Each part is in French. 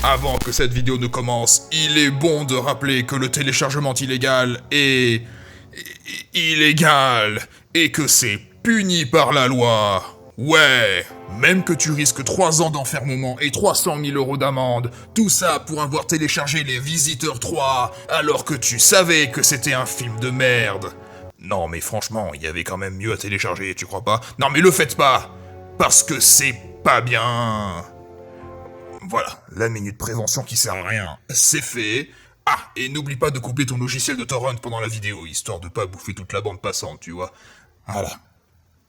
Avant que cette vidéo ne commence, il est bon de rappeler que le téléchargement illégal est... illégal, et que c'est puni par la loi. Ouais, même que tu risques 3 ans d'enfermement et 300 000 € d'amende, tout ça pour avoir téléchargé Les Visiteurs 3, alors que tu savais que c'était un film de merde. Non mais franchement, il y avait quand même mieux à télécharger, tu crois pas? Non mais le faites pas, parce que c'est pas bien. Voilà, la minute prévention qui sert à rien, c'est fait. Ah, et n'oublie pas de couper ton logiciel de torrent pendant la vidéo, histoire de pas bouffer toute la bande passante, tu vois. Voilà.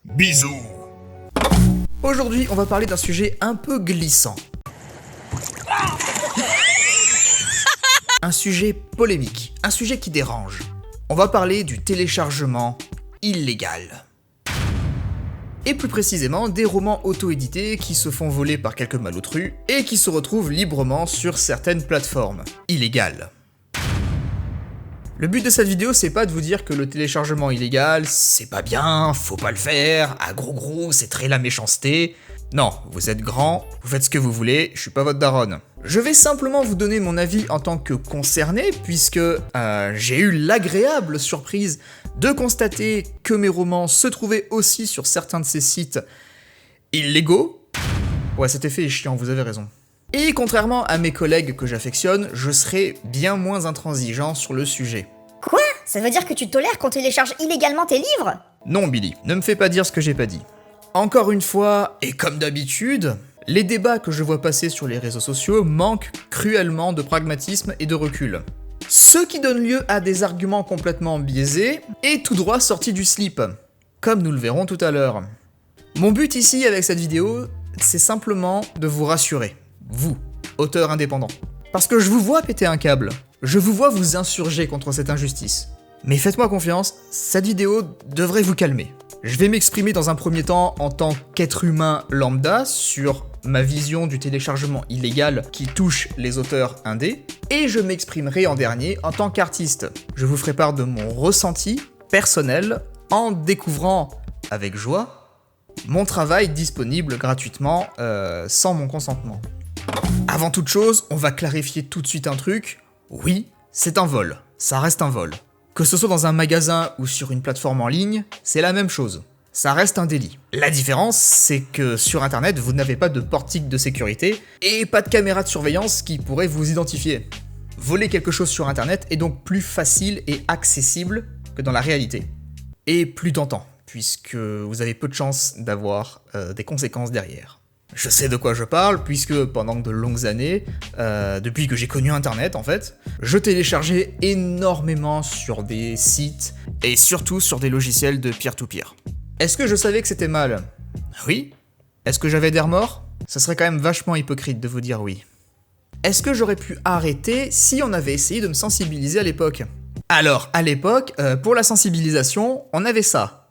Bisous. Aujourd'hui, on va parler d'un sujet un peu glissant. Un sujet polémique, un sujet qui dérange. On va parler du téléchargement illégal. Et plus précisément, des romans auto-édités qui se font voler par quelques malotrus et qui se retrouvent librement sur certaines plateformes illégales. Le but de cette vidéo, c'est pas de vous dire que le téléchargement illégal, c'est pas bien, faut pas le faire, ah gros, c'est très la méchanceté. Non, vous êtes grand, vous faites ce que vous voulez, je suis pas votre daronne. Je vais simplement vous donner mon avis en tant que concerné, puisque j'ai eu l'agréable surprise de constater que mes romans se trouvaient aussi sur certains de ces sites illégaux. Ouais, cet effet est chiant, vous avez raison. Et contrairement à mes collègues que j'affectionne, je serai bien moins intransigeant sur le sujet. Quoi? Ça veut dire que tu tolères qu'on télécharge illégalement tes livres? Non Billy, ne me fais pas dire ce que j'ai pas dit. Encore une fois, et comme d'habitude, les débats que je vois passer sur les réseaux sociaux manquent cruellement de pragmatisme et de recul. Ce qui donne lieu à des arguments complètement biaisés et tout droit sortis du slip, comme nous le verrons tout à l'heure. Mon but ici avec cette vidéo, c'est simplement de vous rassurer. Vous, auteur indépendant. Parce que je vous vois péter un câble, je vous vois vous insurger contre cette injustice. Mais faites-moi confiance, cette vidéo devrait vous calmer. Je vais m'exprimer dans un premier temps en tant qu'être humain lambda sur ma vision du téléchargement illégal qui touche les auteurs indés, et je m'exprimerai en dernier en tant qu'artiste. Je vous ferai part de mon ressenti personnel en découvrant avec joie mon travail disponible gratuitement sans mon consentement. Avant toute chose, on va clarifier tout de suite un truc. Oui, c'est un vol. Ça reste un vol. Que ce soit dans un magasin ou sur une plateforme en ligne, c'est la même chose. Ça reste un délit. La différence, c'est que sur internet, vous n'avez pas de portique de sécurité et pas de caméra de surveillance qui pourrait vous identifier. Voler quelque chose sur internet est donc plus facile et accessible que dans la réalité. Et plus tentant, puisque vous avez peu de chances d'avoir des conséquences derrière. Je sais de quoi je parle, puisque pendant de longues années, depuis que j'ai connu internet en fait, je téléchargeais énormément sur des sites, et surtout sur des logiciels de peer-to-peer. Est-ce que je savais que c'était mal? Oui. Est-ce que j'avais des remords? Ça serait quand même vachement hypocrite de vous dire oui. Est-ce que j'aurais pu arrêter si on avait essayé de me sensibiliser à l'époque? Alors, à l'époque, pour la sensibilisation, on avait ça.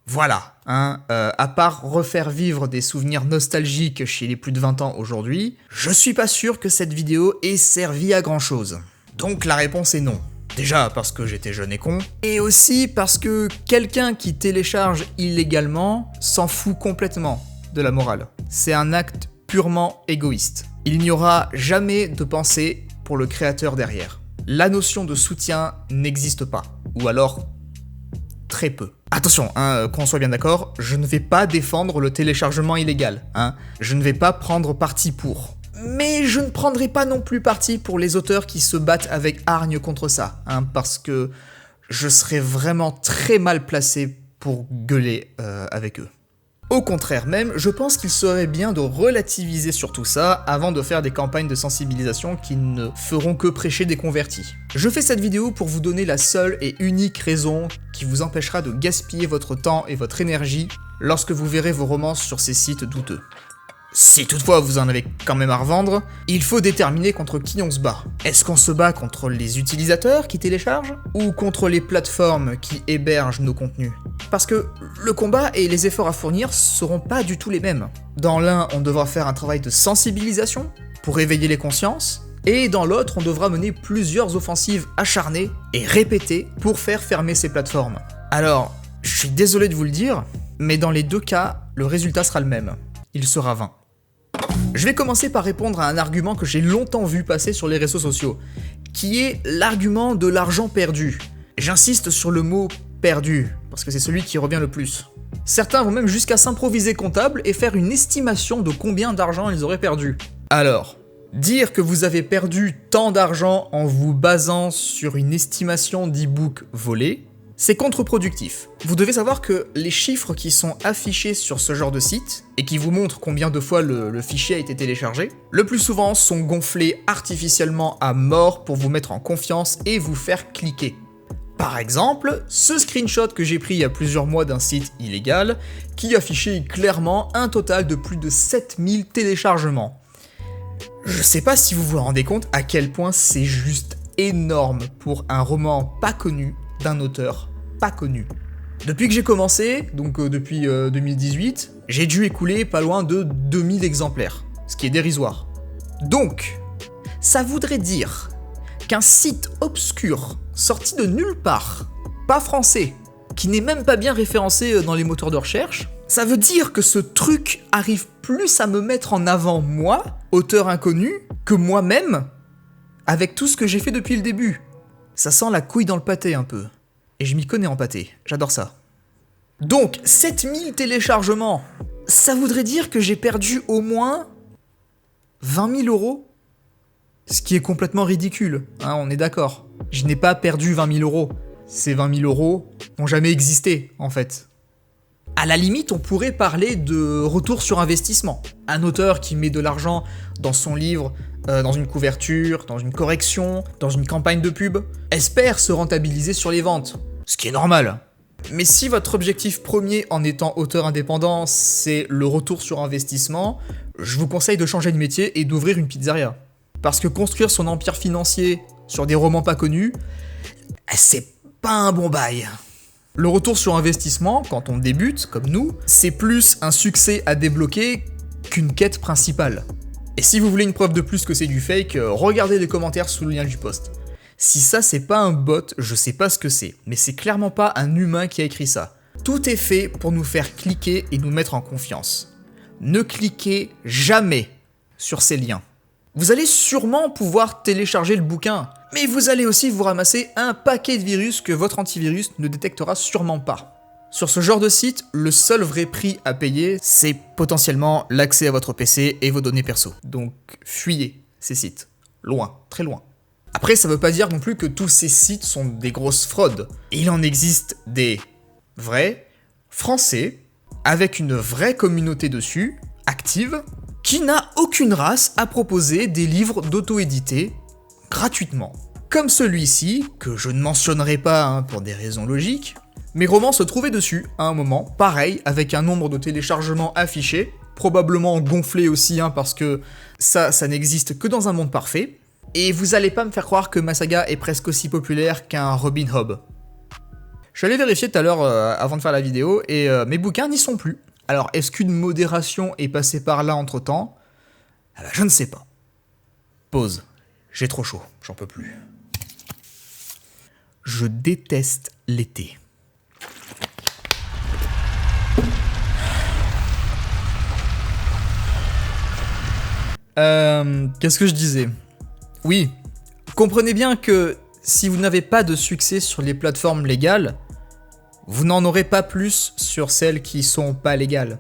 Voilà, à part refaire vivre des souvenirs nostalgiques chez les plus de 20 ans aujourd'hui, je suis pas sûr que cette vidéo ait servi à grand chose. Donc la réponse est non. Déjà parce que j'étais jeune et con, et aussi parce que quelqu'un qui télécharge illégalement s'en fout complètement de la morale. C'est un acte purement égoïste. Il n'y aura jamais de pensée pour le créateur derrière. La notion de soutien n'existe pas, ou alors très peu. Attention, qu'on soit bien d'accord, je ne vais pas défendre le téléchargement illégal, je ne vais pas prendre parti pour. Mais je ne prendrai pas non plus parti pour les auteurs qui se battent avec hargne contre ça, parce que je serais vraiment très mal placé pour gueuler avec eux. Au contraire même, je pense qu'il serait bien de relativiser sur tout ça avant de faire des campagnes de sensibilisation qui ne feront que prêcher des convertis. Je fais cette vidéo pour vous donner la seule et unique raison qui vous empêchera de gaspiller votre temps et votre énergie lorsque vous verrez vos romans sur ces sites douteux. Si toutefois vous en avez quand même à revendre, il faut déterminer contre qui on se bat. Est-ce qu'on se bat contre les utilisateurs qui téléchargent ou contre les plateformes qui hébergent nos contenus? Parce que le combat et les efforts à fournir seront pas du tout les mêmes. Dans l'un, on devra faire un travail de sensibilisation pour éveiller les consciences, Et dans l'autre, on devra mener plusieurs offensives acharnées et répétées pour faire fermer ces plateformes. Alors, je suis désolé de vous le dire, mais dans les deux cas, le résultat sera le même. Il sera vain. Je vais commencer par répondre à un argument que j'ai longtemps vu passer sur les réseaux sociaux, qui est l'argument de l'argent perdu. J'insiste sur le mot « perdu », parce que c'est celui qui revient le plus. Certains vont même jusqu'à s'improviser comptable et faire une estimation de combien d'argent ils auraient perdu. Alors, dire que vous avez perdu tant d'argent en vous basant sur une estimation d'e-book volé, c'est contre-productif. Vous devez savoir que les chiffres qui sont affichés sur ce genre de site, et qui vous montrent combien de fois le fichier a été téléchargé, le plus souvent sont gonflés artificiellement à mort pour vous mettre en confiance et vous faire cliquer. Par exemple, ce screenshot que j'ai pris il y a plusieurs mois d'un site illégal, qui affichait clairement un total de plus de 7000 téléchargements. Je sais pas si vous vous rendez compte à quel point c'est juste énorme pour un roman pas connu d'un auteur pas connu. Depuis que j'ai commencé, donc depuis 2018, j'ai dû écouler pas loin de 2000 exemplaires, ce qui est dérisoire. Donc, ça voudrait dire qu'un site obscur, sorti de nulle part, pas français, qui n'est même pas bien référencé dans les moteurs de recherche, ça veut dire que ce truc arrive plus à me mettre en avant moi, auteur inconnu, que moi-même, avec tout ce que j'ai fait depuis le début. Ça sent la couille dans le pâté un peu. Et je m'y connais en pâté, j'adore ça. Donc, 7000 téléchargements, ça voudrait dire que j'ai perdu au moins 20 000 euros. Ce qui est complètement ridicule, hein, on est d'accord. Je n'ai pas perdu 20 000 euros. Ces 20 000 euros n'ont jamais existé, en fait. À la limite, on pourrait parler de retour sur investissement. Un auteur qui met de l'argent dans son livre, dans une couverture, dans une correction, dans une campagne de pub, espère se rentabiliser sur les ventes. Ce qui est normal. Mais si votre objectif premier en étant auteur indépendant, c'est le retour sur investissement, je vous conseille de changer de métier et d'ouvrir une pizzeria. Parce que construire son empire financier sur des romans pas connus, c'est pas un bon bail. Le retour sur investissement, quand on débute, comme nous, c'est plus un succès à débloquer qu'une quête principale. Et si vous voulez une preuve de plus que c'est du fake, regardez les commentaires sous le lien du post. Si ça c'est pas un bot, je sais pas ce que c'est, mais c'est clairement pas un humain qui a écrit ça. Tout est fait pour nous faire cliquer et nous mettre en confiance. Ne cliquez jamais sur ces liens. Vous allez sûrement pouvoir télécharger le bouquin, mais vous allez aussi vous ramasser un paquet de virus que votre antivirus ne détectera sûrement pas. Sur ce genre de site, le seul vrai prix à payer, c'est potentiellement l'accès à votre PC et vos données perso. Donc fuyez ces sites. Loin, très loin. Après, ça veut pas dire non plus que tous ces sites sont des grosses fraudes. Il en existe des vrais, français, avec une vraie communauté dessus, active, qui n'a aucune race à proposer des livres d'auto-édités gratuitement. Comme celui-ci, que je ne mentionnerai pas pour des raisons logiques, mes romans se trouvaient dessus à un moment, pareil, avec un nombre de téléchargements affichés, probablement gonflé aussi, parce que ça n'existe que dans un monde parfait, et vous allez pas me faire croire que ma saga est presque aussi populaire qu'un Robin Hood. Je suis allé vérifier tout à l'heure avant de faire la vidéo, et mes bouquins n'y sont plus. Alors, est-ce qu'une modération est passée par là entre-temps ? Je ne sais pas. Pause. J'ai trop chaud, j'en peux plus. Je déteste l'été. Qu'est-ce que je disais ? Oui, comprenez bien que si vous n'avez pas de succès sur les plateformes légales, vous n'en aurez pas plus sur celles qui sont pas légales.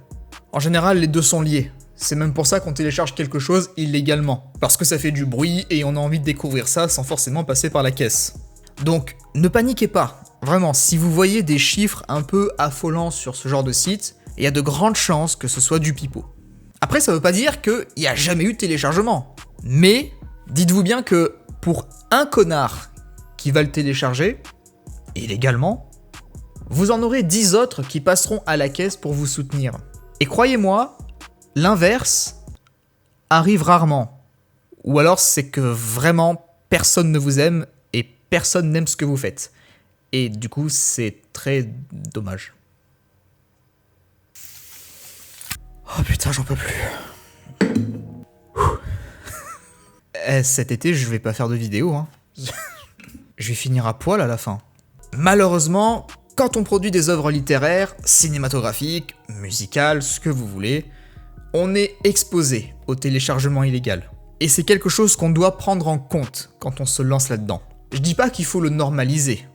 En général, les deux sont liés. C'est même pour ça qu'on télécharge quelque chose illégalement. Parce que ça fait du bruit et on a envie de découvrir ça sans forcément passer par la caisse. Donc, ne paniquez pas. Vraiment, si vous voyez des chiffres un peu affolants sur ce genre de site, il y a de grandes chances que ce soit du pipeau. Après, ça veut pas dire qu'il n'y a jamais eu de téléchargement. Mais, dites-vous bien que pour un connard qui va le télécharger, illégalement, vous en aurez 10 autres qui passeront à la caisse pour vous soutenir. Et croyez-moi, l'inverse arrive rarement. Ou alors c'est que vraiment personne ne vous aime et personne n'aime ce que vous faites. Et du coup, c'est très dommage. Oh putain, j'en peux plus. Cet été, je vais pas faire de vidéo, hein. Je vais finir à poil à la fin. Malheureusement, quand on produit des œuvres littéraires, cinématographiques, musicales, ce que vous voulez, on est exposé au téléchargement illégal. Et c'est quelque chose qu'on doit prendre en compte quand on se lance là-dedans. Je dis pas qu'il faut le normaliser.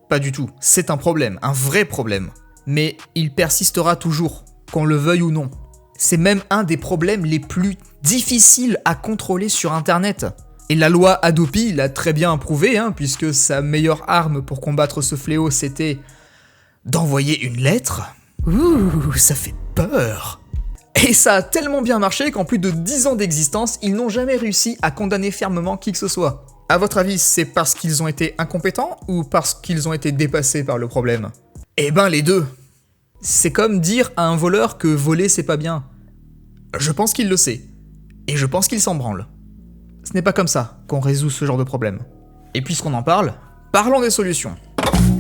Pas du tout. C'est un problème, un vrai problème. Mais il persistera toujours, qu'on le veuille ou non. C'est même un des problèmes les plus difficiles à contrôler sur Internet. Et la loi Hadopi l'a très bien prouvé, puisque sa meilleure arme pour combattre ce fléau, c'était d'envoyer une lettre. Ouh, ça fait peur. Et ça a tellement bien marché qu'en plus de 10 ans d'existence, ils n'ont jamais réussi à condamner fermement qui que ce soit. À votre avis, c'est parce qu'ils ont été incompétents ou parce qu'ils ont été dépassés par le problème ? Eh ben les deux. C'est comme dire à un voleur que voler c'est pas bien. Je pense qu'il le sait. Et je pense qu'il s'en branle. Ce n'est pas comme ça qu'on résout ce genre de problème. Et puisqu'on en parle, parlons des solutions.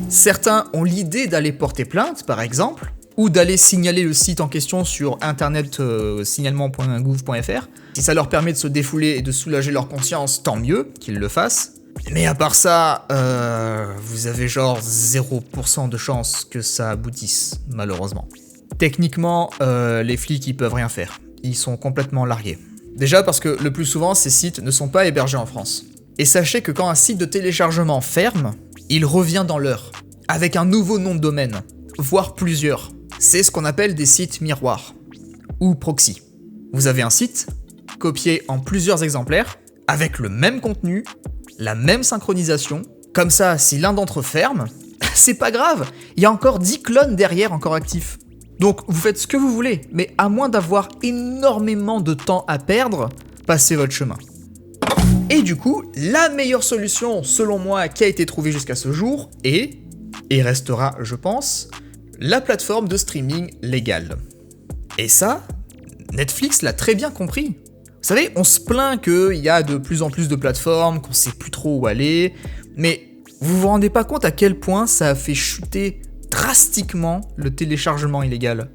Certains ont l'idée d'aller porter plainte, par exemple, ou d'aller signaler le site en question sur internet signalement.gouv.fr. Si ça leur permet de se défouler et de soulager leur conscience, tant mieux qu'ils le fassent. Mais à part ça, vous avez genre 0% de chance que ça aboutisse, malheureusement. Techniquement, les flics ils peuvent rien faire. Ils sont complètement largués. Déjà parce que le plus souvent, ces sites ne sont pas hébergés en France. Et sachez que quand un site de téléchargement ferme, il revient dans l'heure, avec un nouveau nom de domaine, voire plusieurs. C'est ce qu'on appelle des sites miroirs, ou proxy. Vous avez un site, copié en plusieurs exemplaires, avec le même contenu, la même synchronisation. Comme ça, si l'un d'entre eux ferme, c'est pas grave, il y a encore 10 clones derrière encore actifs. Donc vous faites ce que vous voulez, mais à moins d'avoir énormément de temps à perdre, passez votre chemin. Et du coup, la meilleure solution, selon moi, qui a été trouvée jusqu'à ce jour, est, et restera, je pense, la plateforme de streaming légale. Et ça, Netflix l'a très bien compris. Vous savez, on se plaint qu'il y a de plus en plus de plateformes, qu'on sait plus trop où aller, mais vous vous rendez pas compte à quel point ça a fait chuter drastiquement le téléchargement illégal.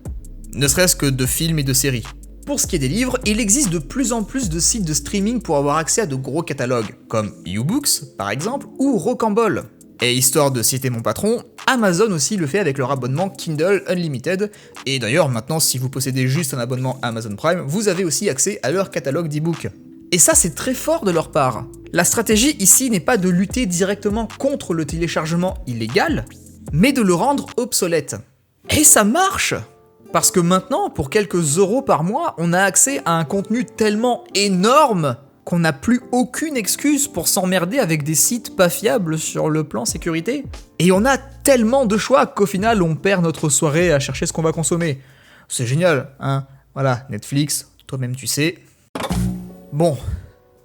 Ne serait-ce que de films et de séries. Pour ce qui est des livres, il existe de plus en plus de sites de streaming pour avoir accès à de gros catalogues, comme YouBooks par exemple, ou Rocambole. Et histoire de citer mon patron, Amazon aussi le fait avec leur abonnement Kindle Unlimited, et d'ailleurs maintenant si vous possédez juste un abonnement Amazon Prime, vous avez aussi accès à leur catalogue d'e-books. Et ça c'est très fort de leur part. La stratégie ici n'est pas de lutter directement contre le téléchargement illégal, mais de le rendre obsolète. Et ça marche! Parce que maintenant, pour quelques euros par mois, on a accès à un contenu tellement énorme qu'on n'a plus aucune excuse pour s'emmerder avec des sites pas fiables sur le plan sécurité. Et on a tellement de choix qu'au final, on perd notre soirée à chercher ce qu'on va consommer. C'est génial, hein? Voilà, Netflix, toi-même tu sais. Bon,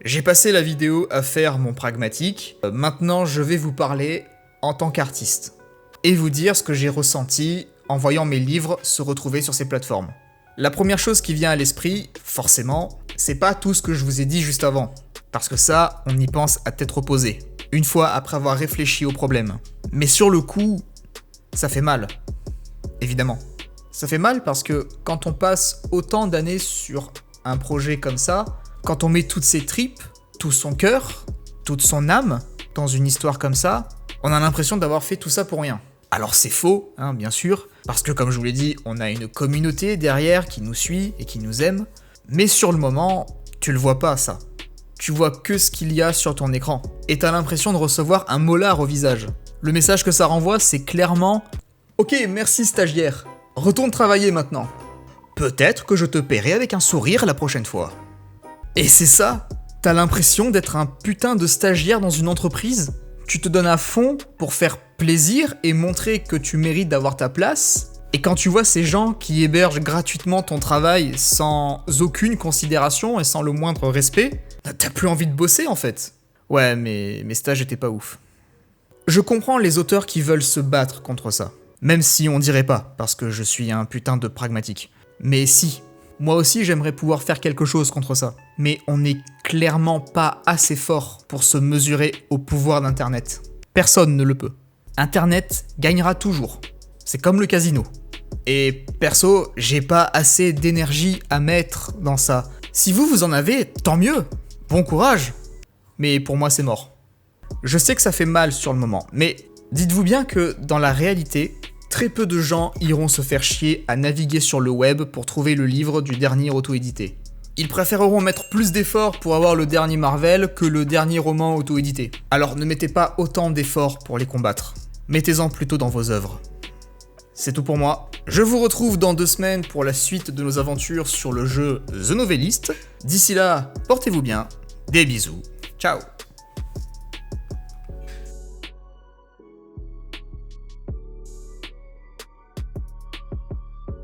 j'ai passé la vidéo à faire mon pragmatique. Maintenant, je vais vous parler en tant qu'artiste. Et vous dire ce que j'ai ressenti en voyant mes livres se retrouver sur ces plateformes. La première chose qui vient à l'esprit, forcément, c'est pas tout ce que je vous ai dit juste avant. Parce que ça, on y pense à tête reposée, une fois après avoir réfléchi au problème. Mais sur le coup, ça fait mal. Évidemment. Ça fait mal parce que quand on passe autant d'années sur un projet comme ça, quand on met toutes ses tripes, tout son cœur, toute son âme dans une histoire comme ça, on a l'impression d'avoir fait tout ça pour rien. Alors c'est faux, bien sûr, parce que comme je vous l'ai dit, on a une communauté derrière qui nous suit et qui nous aime, mais sur le moment, tu le vois pas ça. Tu vois que ce qu'il y a sur ton écran, et t'as l'impression de recevoir un molar au visage. Le message que ça renvoie, c'est clairement « Ok, merci stagiaire, retourne travailler maintenant. Peut-être que je te paierai avec un sourire la prochaine fois. » Et c'est ça, t'as l'impression d'être un putain de stagiaire dans une entreprise. Tu te donnes à fond pour faire plaisir et montrer que tu mérites d'avoir ta place. Et quand tu vois ces gens qui hébergent gratuitement ton travail sans aucune considération et sans le moindre respect, t'as plus envie de bosser en fait. Ouais, mais mes stages étaient pas ouf. Je comprends les auteurs qui veulent se battre contre ça. Même si on dirait pas, parce que je suis un putain de pragmatique. Mais si, moi aussi j'aimerais pouvoir faire quelque chose contre ça. Mais on n'est clairement pas assez fort pour se mesurer au pouvoir d'Internet. Personne ne le peut. Internet gagnera toujours. C'est comme le casino. Et perso, j'ai pas assez d'énergie à mettre dans ça. Si vous en avez, tant mieux. Bon courage. mais pour moi c'est mort. Je sais que ça fait mal sur le moment, mais dites-vous bien que dans la réalité, très peu de gens iront se faire chier à naviguer sur le web pour trouver le livre du dernier auto-édité. Ils préféreront mettre plus d'efforts pour avoir le dernier Marvel que le dernier roman auto-édité. Alors ne mettez pas autant d'efforts pour les combattre. Mettez-en plutôt dans vos œuvres. C'est tout pour moi. Je vous retrouve dans 2 semaines pour la suite de nos aventures sur le jeu The Novelist. D'ici là, portez-vous bien. Des bisous. Ciao.